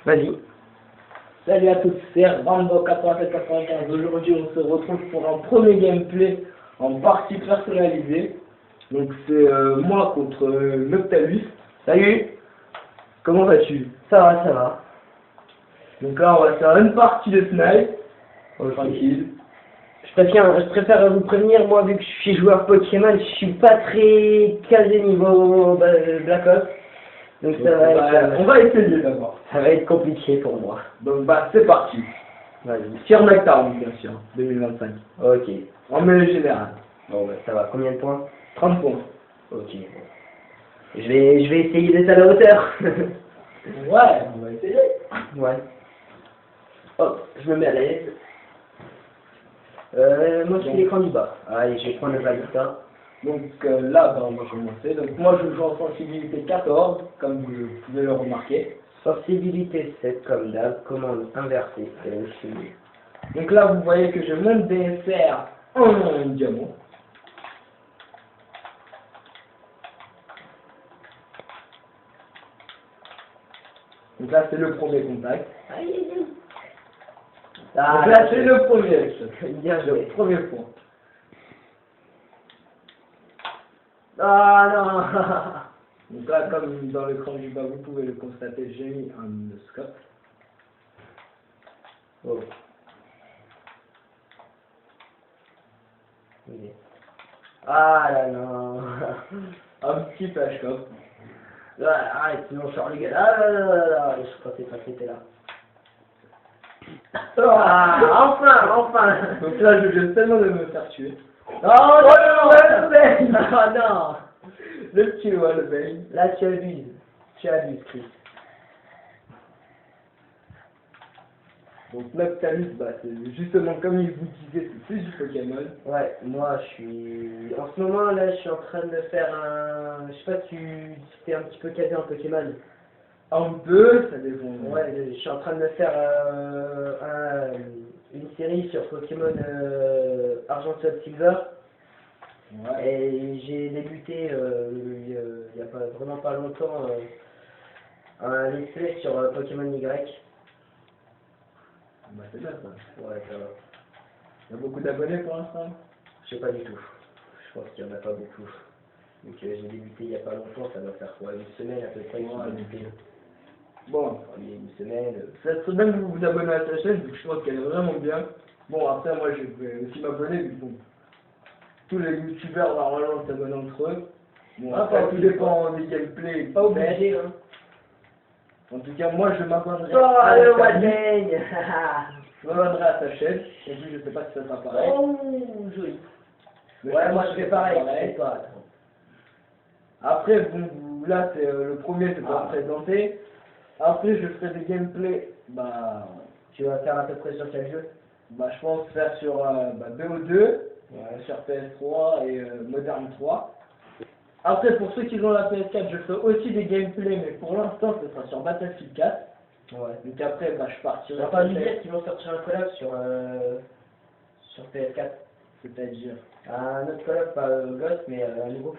Vas-y. Salut à tous, c'est Rambo8795. Aujourd'hui, on se retrouve pour un premier gameplay en partie personnalisée. Donc, c'est moi contre Noctalus. Salut, comment vas-tu? Ça va, ça va. Donc là, on va faire une partie de snipe. Ok. Tranquille. Je préfère vous prévenir, moi, vu que je suis joueur Pokémon, je suis pas très casé niveau Black Ops. Donc Donc, ça va on va essayer d'abord. ça va être compliqué pour moi. Donc, bah, c'est parti. Vas-y. Sur Nectar, bien sûr, 2025. Ok. En mêlée générale. Bon, bah, ça va. Combien de points? 30 points. Ok. Bon. Je vais essayer d'être à la hauteur. Ouais, on va essayer. Ouais. Hop, je me mets à l'aise. Moi, je suis l'écran du bas. Allez, je vais prendre le Valista. Donc là, bah, on va commencer. Donc moi, je joue en sensibilité 14, comme vous pouvez le remarquer. Sensibilité 7 comme d'hab, commande inversée, c'est le suivi. Donc là, vous voyez que je monte DSR en diamant. Donc là, c'est le premier contact. Donc là, c'est le premier. Bien Le joué. premier point. Ah Donc là, comme dans l'écran du bas, vous pouvez le constater, j'ai mis un scope. non. Oh. Ok. Ah là non. Un petit flash scope. Ah, arrête, sinon je sors les gars. Ah là là là là, je pensais pas que c'était là. Ah, enfin. Donc là, je viens tellement de me faire tuer. Oh non, Wallbane. Ah non. Le petit Wallbane. Là tu abuses. Tu abuses, Chris. Donc Noctalus, bah, c'est justement comme il vous disait, c'est plus du Pokémon. Ouais, moi je suis... En ce moment là, je suis en train de faire un... Je sais pas si tu t'es un petit peu casé en Pokémon. Un peu, ça dépend. Ouais, je suis en train de faire une série sur Pokémon Argent Soul Silver. Ouais. Et j'ai débuté il y a vraiment pas longtemps un let's play sur Pokémon Y. Bah, c'est bien ça. Ouais, ça va. Il y a beaucoup d'abonnés pour l'instant. Je sais pas du tout. Je pense qu'il y en a pas beaucoup. Donc j'ai débuté il y a pas longtemps, ça va faire quoi, une semaine à peu près que j'ai débuté. Bon, Il y a une semaine. ça serait bien que vous vous abonnez à sa chaîne, donc je pense qu'elle est vraiment bien. Bon, après, moi, je vais aussi m'abonner, vu que bon, tous les youtubeurs, normalement, s'abonnent entre eux. Bon, Ah, après, pas tout obligé, dépend des gameplays. Pas obligé, hein. En tout cas, moi, je m'abonnerai Oh, à le sa chaîne. Wallbane. Je m'abonnerai à sa chaîne. Et puis, je sais pas si ça sera pareil. Oh, joli. Mais Ouais, pense moi que je fais c'est pareil. C'est pas. Après, bon, là, c'est le premier, c'est pour Ah. me présenter. Après, je ferai des gameplays, bah, Tu vas faire à peu près sur quel jeu? je pense faire sur BO2, Ouais. sur PS3 et Modern 3. Après, pour ceux qui ont la PS4, je ferai aussi des gameplays, mais pour l'instant, ce sera sur Battlefield 4. Ouais. Donc après, je partirai. Tu vas pas nous dire qu'ils vont sortir un collab sur PS4. C'est-à-dire. Un autre collab, pas Ghost, mais un nouveau.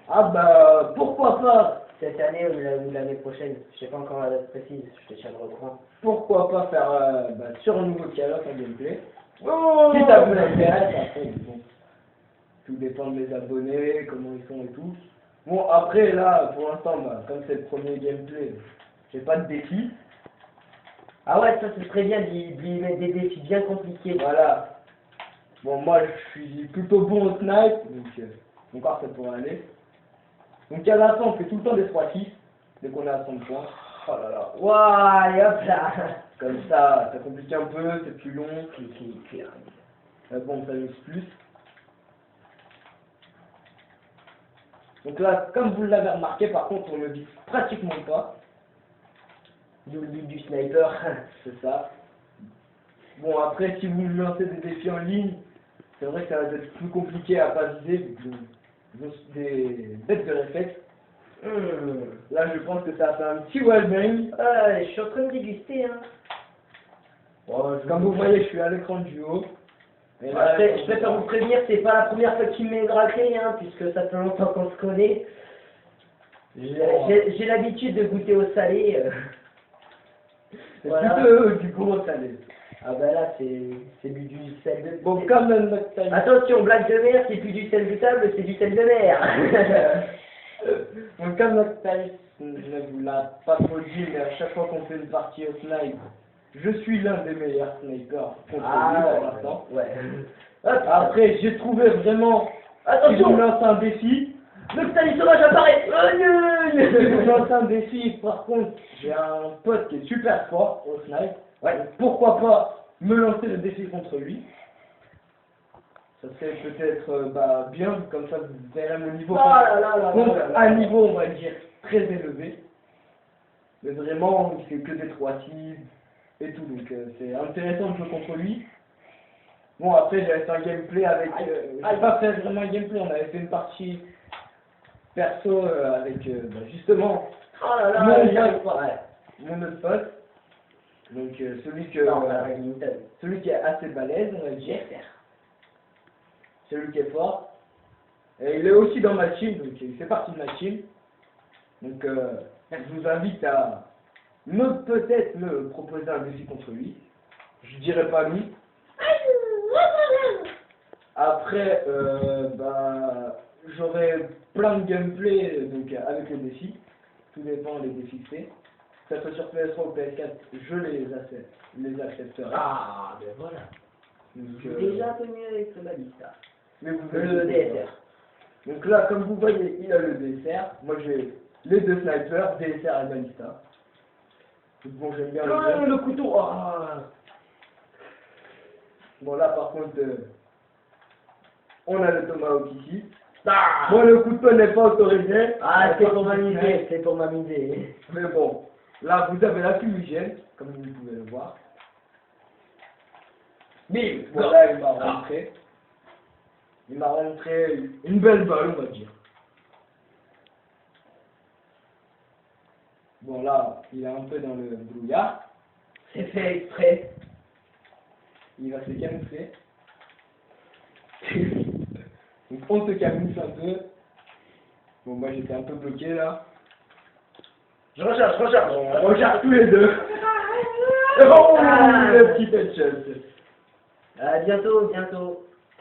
Ah bah, pourquoi pas? Cette année ou l'année prochaine. Je sais pas encore la date précise, je te tiendrai au courant. Pourquoi pas faire sur un nouveau Call of un gameplay? Oh Si ça vous intéresse, après, bon, tout dépend de mes abonnés, comment ils sont et tout. Bon, après, là, pour l'instant, comme c'est le premier gameplay, j'ai pas de défi. Ah ouais, ça ce serait bien d'y mettre des défis bien compliqués. Voilà. Bon, moi, je suis plutôt bon au snipe, donc encore ça pourrait aller. Donc, à la fin, on fait tout le temps des 3-6, dès qu'on est à 100 points. Oh là là. Waouh, et hop là. Comme ça complique un peu, c'est plus long. Clic. Mais bon, ça use plus. Donc là, comme vous l'avez remarqué, par contre, on ne vise pratiquement pas. D'où le but du sniper. C'est ça. Bon, après, si vous lancez des défis en ligne, c'est vrai que ça va être plus compliqué à pas viser, vu que vous avez des bêtes de réflexe. Là, je pense que ça a fait un petit wallbang. Ah, je suis en train de déguster, hein. Oh, Comme vous voyez, je suis à l'écran du haut. Et là, je préfère vous prévenir, c'est pas la première fois qu'il m'est raclé, hein, puisque ça fait longtemps qu'on se connaît. J'ai l'habitude de goûter au salé. C'est Voilà. plutôt du gros salé. Ah bah là, c'est du sel de... Bon, comme Noctalus. Attention, blague de mer, c'est plus du sel de table, c'est du sel de mer. Donc, comme Noctalus ne vous l'a pas trop dit, mais à chaque fois qu'on fait une partie au snipe, je suis l'un des meilleurs snipers contre lui pour l'instant. ouais. Après, j'ai trouvé vraiment. Si je vous lance un défi. Noctalus sauvage apparaît. Oh non. Si je vous lance un défi, par contre, j'ai un pote qui est super fort au snipe. Ouais. Donc, pourquoi pas me lancer le défi contre lui? Ça serait peut-être bien, comme ça vous verrez mon niveau. Donc, un niveau, on va dire, très élevé. Mais vraiment, il fait que des 3 cibles et tout. Donc, c'est intéressant de jouer contre lui. Bon, après, j'avais fait un gameplay avec. J'ai pas fait vraiment un gameplay, on avait fait une partie perso avec justement Oh là là, mon autre pote. Donc, celui qui est assez balèze, on va dire. Celui qui est fort. Et il est aussi dans ma team, donc il fait partie de ma team. Donc, je vous invite à peut-être me proposer un défi contre lui. Je dirais pas lui. Après, j'aurai plein de gameplay donc, avec les défis. Tout dépend des défis que c'est. Que ce soit sur PS3 ou PS4, je les accepterai. Ah, ben voilà. Donc, Déjà un peu mieux avec le balista. mais vous Le DSR. Donc là, comme vous voyez, il a le DSR. Moi, j'ai les deux snipers, DSR et balista. Donc bon, j'aime bien Le couteau. Oh. Bon, là, par contre, on a le tomahawk ici. Ah, Bon, le couteau n'est pas autorisé. c'est pour m'amuser, c'est pour m'amuser. Mais bon, là, vous avez la fumigène, comme vous pouvez le voir. Bim. Voilà, il m'a rentré. Il m'a rentré une belle balle, on va dire. Bon, là, il est un peu dans le brouillard. C'est fait exprès. Il va se camoufler. Donc, on se camoufle un peu. Bon, moi, j'étais un peu bloqué, là. Je recharge. On regarde tous les deux. Oh, le petit headshot. Ah, bientôt.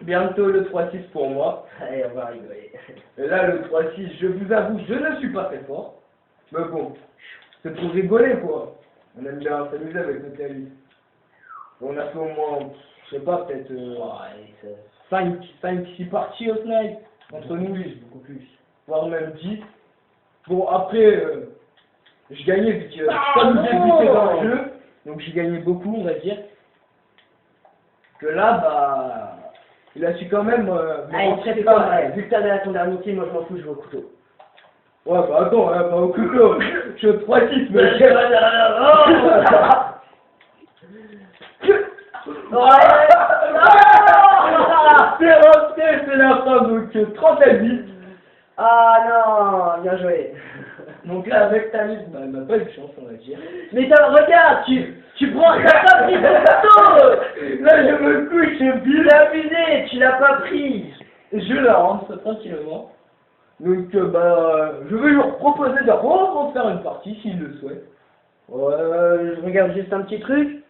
Bientôt le 3-6 pour moi. Allez, on va rigoler. Et là, le 3-6, je vous avoue, je ne suis pas très fort. Mais bon, c'est pour rigoler, quoi. On aime bien s'amuser avec notre ami. On a fait au moins, je sais pas, peut-être 5-6 parties au snipe. Entre nous, beaucoup plus. Voire même 10. Bon, après, je gagnais vu que comme j'ai buté dans le jeu, donc j'ai gagné beaucoup, on va dire. Que là, il a su quand même. Allez, vu que t'avais ton dernier kill, moi je m'en fous, je vais au couteau. Ouais, bah attends, pas au couteau. Je suis au 3-6, mais. C'est rentré, c'est la fin, donc 30 à 10. Ah non, bien joué. Donc là, avec Tamis, elle n'a pas eu de chance, on va dire. Mais regarde, tu prends, t'as pas pris ton couteau. Là, je me couche, Tu l'as abusé, tu l'as pas pris. Je la rentre tranquillement. Donc, je vais leur proposer de refaire une partie s'ils le souhaitent. Je regarde juste un petit truc.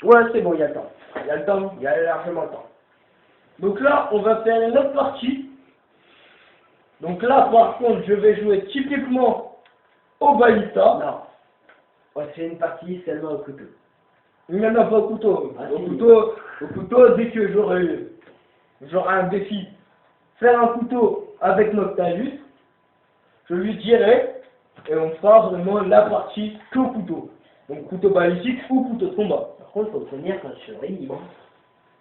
Ouais, c'est bon, il y a le temps. Il y a le temps. Il y a largement le temps. Donc là, on va faire une autre partie. Donc là, par contre, je vais jouer typiquement au balista. Non. On fait une partie seulement au couteau. Il n'y en a pas au couteau. Ah, au si. couteau, dès que j'aurai un défi, faire un couteau avec Noctalus, je lui dirai, et on fera vraiment la partie que au couteau. Donc couteau balistique ou couteau de combat. Par contre, faut tenir quand je serai libre.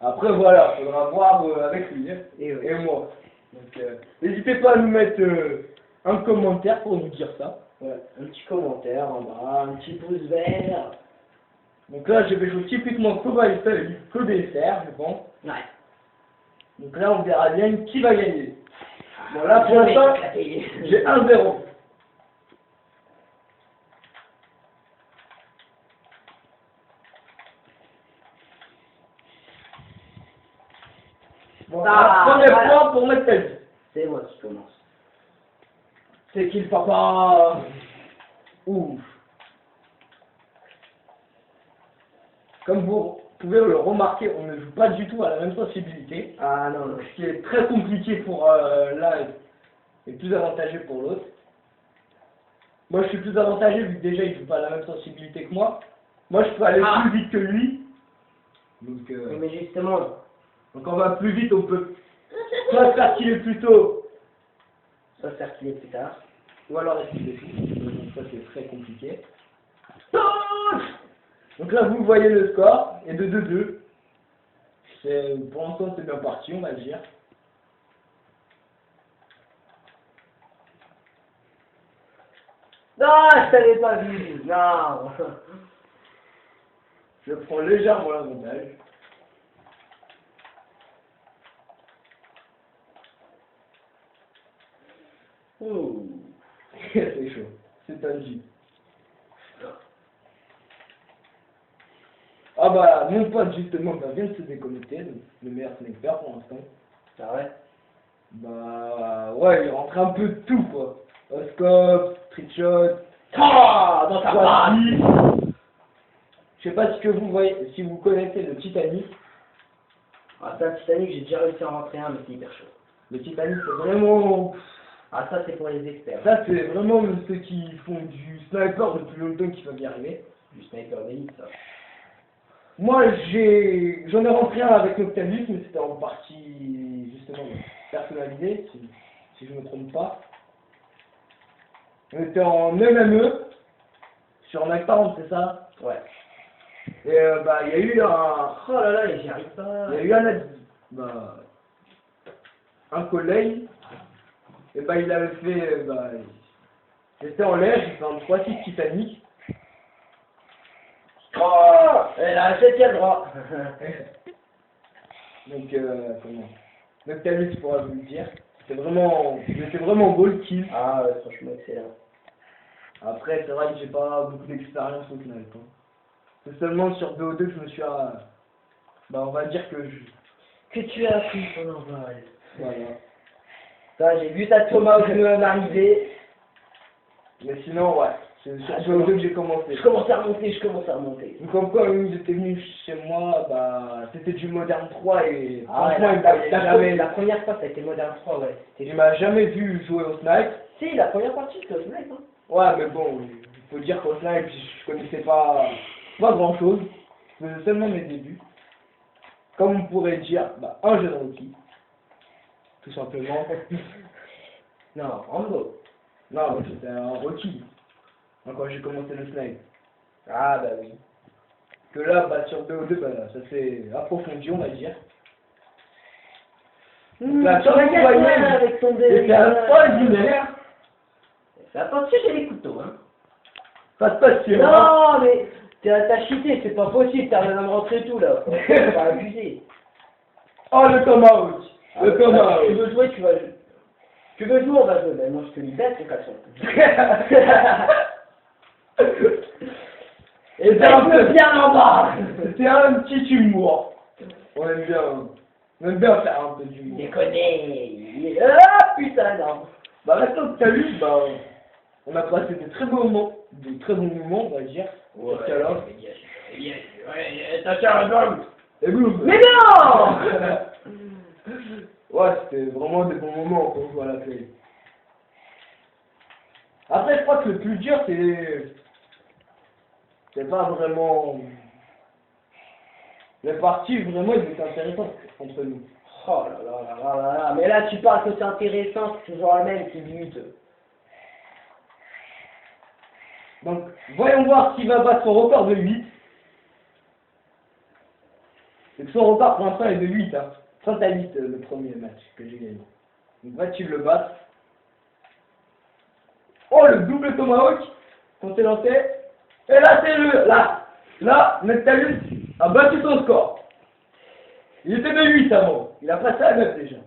Après voilà, il faudra voir avec lui Et moi. Donc n'hésitez pas à nous mettre un commentaire pour nous dire ça. Ouais, un petit commentaire en bas, un petit pouce vert. Donc là, je vais jouer typiquement que balista et que DSR, je pense. Ouais. Donc là, on verra bien qui va gagner. Bon là, pour l'instant, j'ai 1-0. Bon, premier point pour Noctalus. C'est moi qui commence. C'est qui le papa? Ouf. comme vous pouvez le remarquer, on ne joue pas du tout à la même sensibilité. Ah non, non. Ce qui est très compliqué pour l'un et plus avantageux pour l'autre. Moi je suis plus avantagé vu que déjà il joue pas à la même sensibilité que moi. Moi je peux aller plus vite que lui. Donc, Oui, mais justement, donc on va plus vite, on peut soit se faire tirer plus tôt, ça va faire qu'il est plus tard. ou alors esquiver tout. Donc ça c'est très compliqué. Donc là vous voyez le score est de 2-2. Pour l'instant c'est bien parti on va dire. Non, je t'avais pas vu. Non. Je prends légèrement l'avantage. Ouh. C'est chaud. C'est un J. Ah bah mon pote justement vient de se déconnecter, donc le meilleur sniper pour l'instant. Ah ouais. Bah ouais, il rentre un peu de tout quoi. Scope, trickshot, Ah, dans ta base. je sais pas si que vous voyez, si vous connaissez le Titanic. Ah, ça, Titanic, j'ai déjà réussi à en rentrer un, mais c'est hyper chaud. Le Titanic c'est vraiment... Ah, ça, c'est pour les experts. Ça c'est vraiment ceux qui font du sniper depuis longtemps qui peuvent y arriver. Du sniper d'élite, ça. Moi j'en ai rentré un avec Noctalus, mais c'était en partie justement personnalisé, si je me trompe pas. On était en MME, sur Mac 40, c'est ça? Ouais. Et bah il y a eu un... Oh là là, j'y arrive pas. Il y a eu un collègue, et bah il avait fait... j'étais en l'air, j'ai fait un 3-6 Titanic. Oh, elle a un 7e droit. Donc comment? Noctalus pourra vous le dire. C'était vraiment beau le kill. Ah ouais, franchement excellent. Après c'est vrai que j'ai pas beaucoup d'expérience au final. C'est seulement sur BO2 que je me suis... on va dire que Que tu as pris ton envol. Voilà. Ça, j'ai vu ta tomahawk m'arriver. Mais sinon, ouais. C'est sur BO2 que j'ai commencé. Je commence à remonter. Donc comme quoi, ils étaient venus chez moi, c'était du Modern 3 et Ah ouais, franchement, la première fois, ça a été Modern 3, ouais. il m'a jamais vu jouer au snipe. Si, la première partie, c'était au snipe, hein. Ouais, mais bon, il faut dire qu'au snipe, je connaissais pas grand chose. Je faisais seulement mes débuts. Comme on pourrait dire, un jeune rookie. Tout simplement. Non, Rambo. Non, mais c'était un rookie. Quand j'ai commencé le snipe. Ah bah oui. Que là, sur BO2, ça s'est approfondi, on va dire. Là, tu voyez avec ton c'était extraordinaire. Fais attention, j'ai les couteaux, hein. Pas de passion. Non, mais t'as cheaté, c'est pas possible, t'as rien à me rentrer tout là. Faut pas abuser. Oh, le Tomahawk. Le Tomahawk. Tu veux jouer, tu vas jouer. Tu veux jouer, on va jouer. Ben, moi, je te libère, ton caleçon. Et ben, on peut bien en bas. C'était un petit humour. On aime bien faire un peu d'humour. Déconner. Ah, putain, non. Maintenant que t'as vu, on a passé de très bons moments, on va dire. Ouais, Sur Call of. attention, Et boum. mais non. Ouais, c'était vraiment des bons moments quand on joue à la play. Après, je crois que le plus dur, c'est pas vraiment... Les parties, vraiment, ils étaient intéressants entre nous. Oh là là là là là, mais là tu parles que c'est intéressant, c'est toujours la même qui bute. Donc, voyons voir s'il va battre son record de 8. Et que son record pour l'instant est de 8, hein. 30 à 8 le premier match que j'ai gagné. Donc va-t-il le battre? Oh, le double Tomahawk quand c'est lancé. Et là, c'est Là, Noctalus a battu son score. Il était de 8 avant. Il a passé à 9 déjà.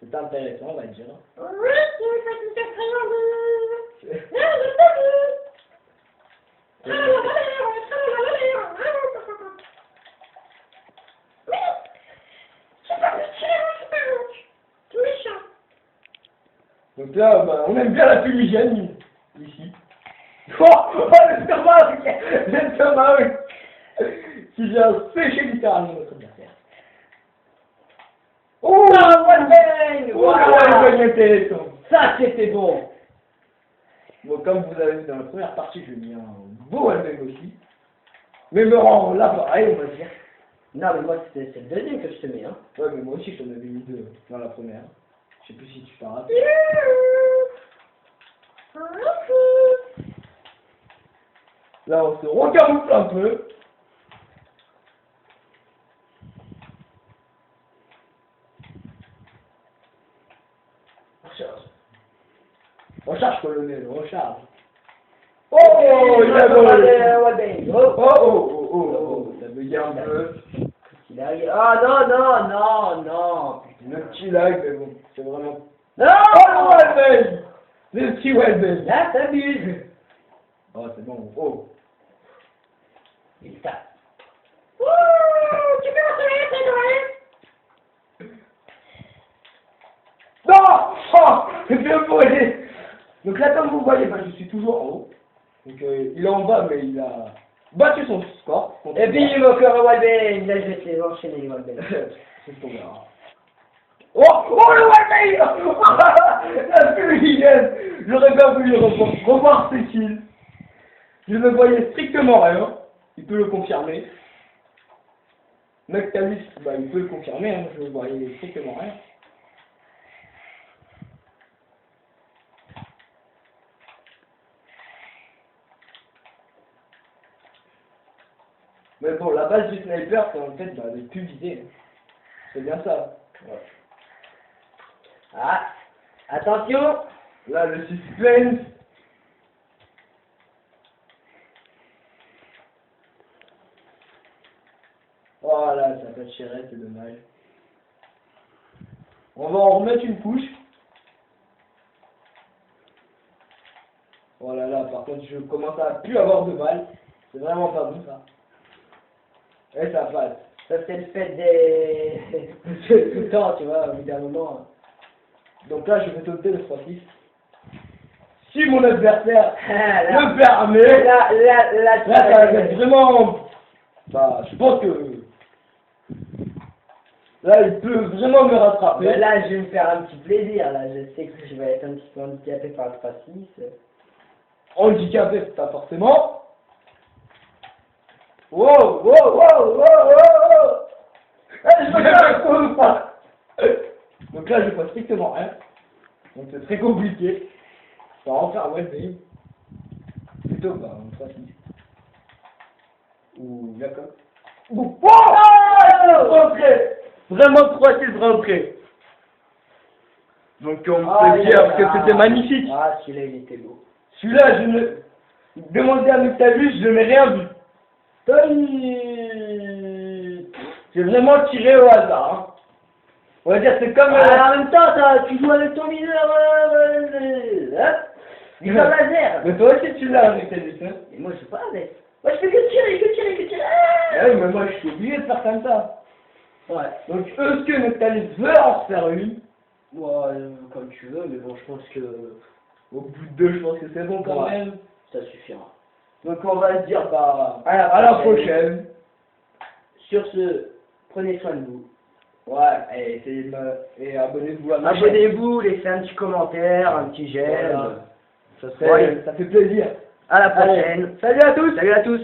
C'est intéressant, on va dire. Oui, donc là, on aime bien la fumigène ici. Oh, le Tomahawk. Le Tomahawk. qui vient sécher littéralement notre adversaire. Oh, wallbang! Voilà, Ça, c'était bon. bon, comme vous avez vu dans la première partie, je mis un beau wallbang aussi. Mais me rend l'appareil, on va dire. Non, mais moi, c'est le deuxième que je te mets, hein. Ouais, mais moi aussi, je t'en avais mis 2 dans la première. Je sais plus si tu t'en rappelles. Là, on se recamoufle un peu. Recharge. Recharge, colonel, recharge. Oh, il a volé. Oh, ça me garde un peu. Il arrive. Ah, non. Le petit lag, mais bon, c'est vraiment... Non! Oh, le wallbang! Le petit wallbang. Là, t'abuses. Oh, c'est bon. Oh. Il tape. Ouh, tu peux me reconnaître, Non! Oh! C'est bien volé! Donc là, comme vous voyez, je suis toujours en haut. Donc il est en bas, mais il a battu son score. Et puis, il encore un wallbang. Là, je vais te les enchaîner, les wallbangs. C'est ce qu'on verra. Oh! Oh, le wallbang! La fumigène! J'aurais bien voulu revoir ses kills. Je ne voyais strictement rien. Il peut le confirmer. Noctalus, il peut le confirmer, hein. Je ne voyais strictement rien. Mais bon, la base du sniper, c'est en fait de plus viser. C'est bien ça. Ouais. Ah, attention. Là, le suspense. Oh là, ça peut tirer, c'est dommage. On va en remettre une couche. Oh là là, par contre, je commence à plus avoir de balles. C'est vraiment pas bon ça. Et ça passe. Ça, c'est le fait des... tout le temps, tu vois, au bout d'un moment. Donc là, je vais sauter le 3-6. Si mon adversaire Là, me permet, là, ça va être vraiment... je pense que... Là, il peut vraiment me rattraper. mais là, je vais me faire un petit plaisir, là. Je sais que je vais être un petit peu handicapé par le 3-6. Handicapé, pas forcément. Wow! Je me fais un coup ou pas. Donc là, je vois strictement rien. Donc c'est très compliqué. Ça va en faire wallbang. Plutôt un 3-6. Ou Jacob. Oh! Rentré! Vraiment 3-6 rentré. Donc on peut dire que c'était magnifique. Ah, celui-là, il était beau. Celui-là, je ne... Demandez à Noctalus, je n'ai rien vu. J'ai vraiment tiré au hasard. Hein. On va dire c'est comme... en même temps, tu joues avec ton mineur... il va laser. Mais toi aussi tu l'as avec Noctalus. Hein. Et moi, je sais pas avec. Moi, je fais que tirer. Ah oui, mais moi je suis obligé de faire comme ça. Ouais. Donc est-ce que Noctalus veut en faire une? Ouais, comme tu veux, mais bon, je pense que... Au bout de 2, je pense que c'est bon quand Ouais. même. ça suffira. Donc on va se dire à la prochaine. Sur ce, prenez soin de vous. Ouais, et essayez de et abonnez-vous à ma chaîne. Abonnez-vous, laissez un petit commentaire, un petit j'aime. Voilà. Ça fait plaisir. À la prochaine. Allez, salut à tous. Salut à tous.